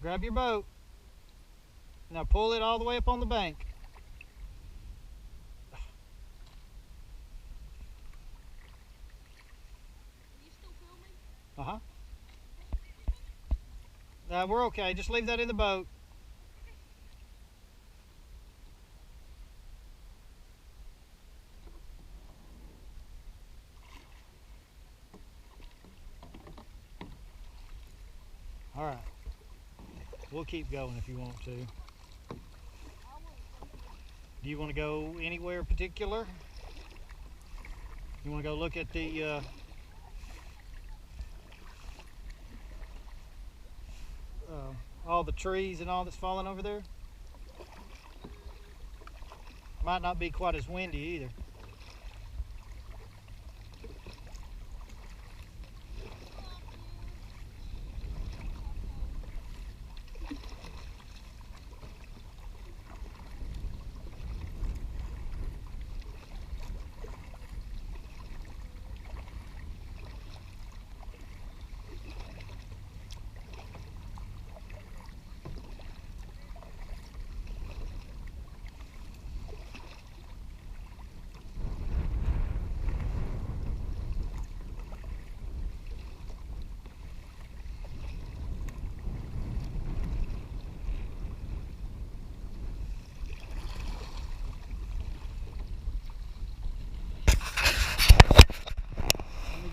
Grab your boat. Now pull it all the way up on the bank. Are you still filming? Uh-huh. We're okay. Just leave that in the boat. All right. We'll keep going if you want to. Do you want to go anywhere particular? You want to go look at the all the trees and all that's falling over there? Might not be quite as windy either.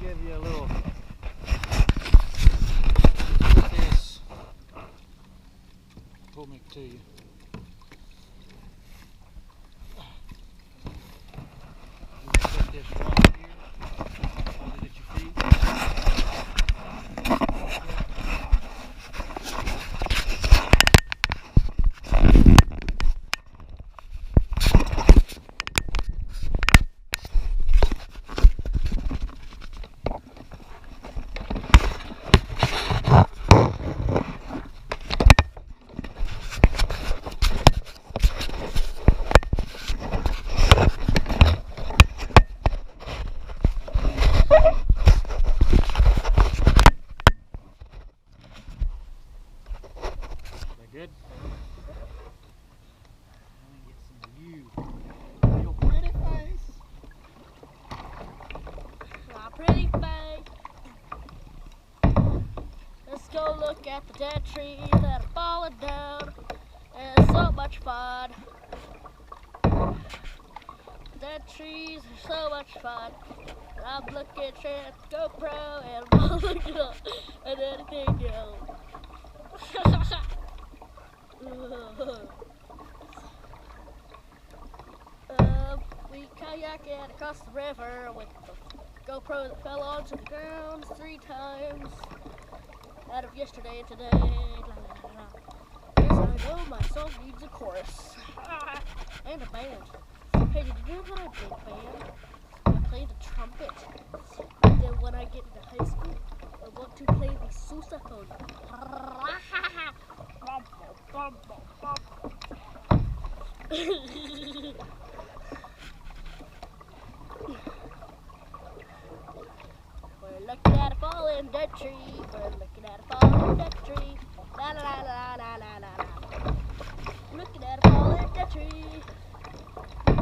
Give you a little with this. Pull me to you. You put this right here. Hold it at your feet. Good? Let me get some of you. Your pretty face. My pretty face. Let's go look at the dead trees that are falling down. And it's so much fun. Dead trees are so much fun. I'm looking straight at the GoPro and I'm looking up at anything else. We kayaked across the river with the GoPro that fell onto the ground 3 times out of yesterday and today. Yes, I know my song needs a chorus and a band. Hey, did you know that I'm a big band? I play the trumpet. And then when I get into high school, I want to play the sousaphone. We're looking at a fallen dead tree. We're looking at a fallen dead tree. La la la la la la la la. Looking at a fallen dead tree. We're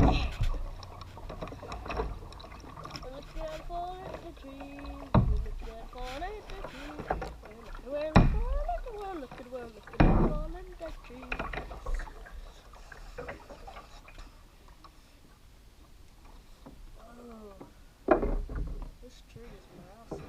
looking at a fallen dead tree. We're looking at a fallen dead tree. We're looking at a fallen dead tree. This tree is mouse.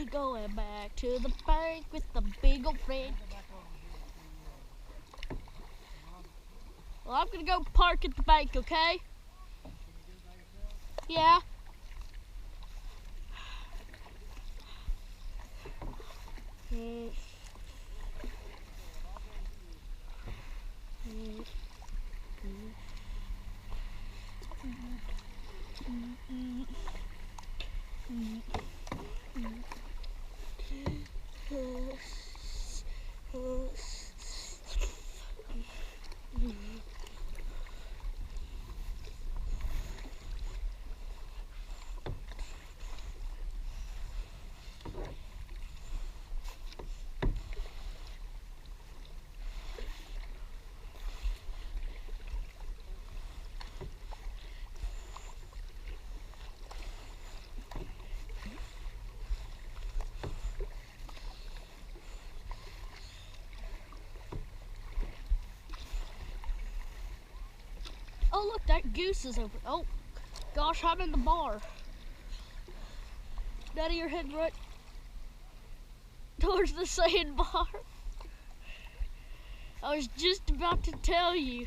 going back to the bank with the big old friend. Well, I'm gonna go park at the bank, okay? Yeah. Oh, look, that goose is open. Oh, gosh, I'm in the bar. None of your head right towards the sandbar. I was just about to tell you.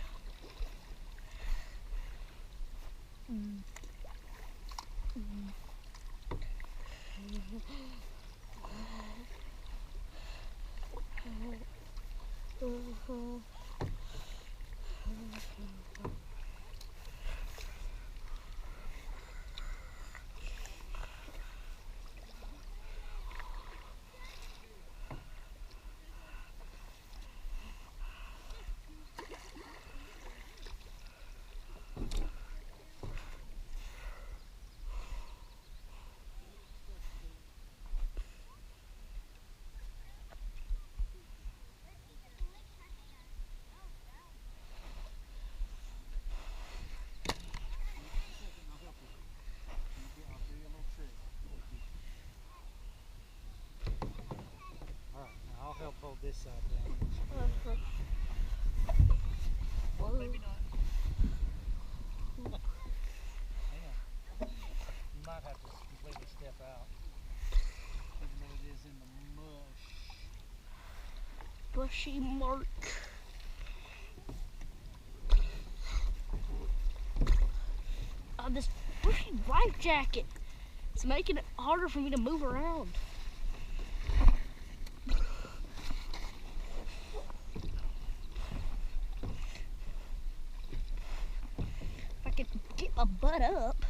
I'll help hold this side down. Maybe not. Hang on. You might have to completely step out. Even though it is in the mush. Bushy mark. This bushy life jacket. It's making it harder for me to move around. If I could get my butt up.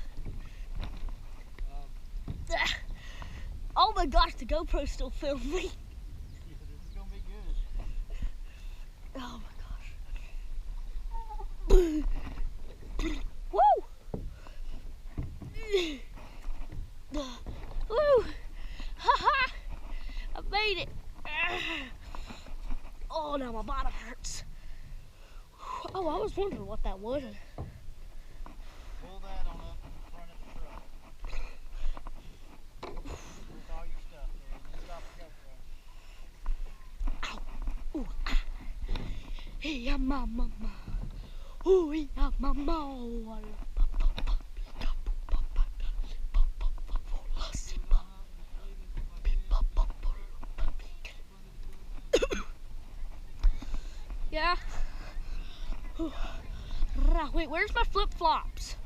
Oh my gosh, the GoPro's still filming me. Yeah, this is gonna be good. Oh my gosh. Woo! Woo! Ha ha! I made it! Oh, now my bottom hurts. Oh, I was wondering what that was. Pull that on up in front of the truck. With all your stuff there, and then stop the GoPro. Ow! Ooh, ah. Hey, I'm my mama. Ooh, yeah, mama. Yeah. Wait, where's my flip-flops?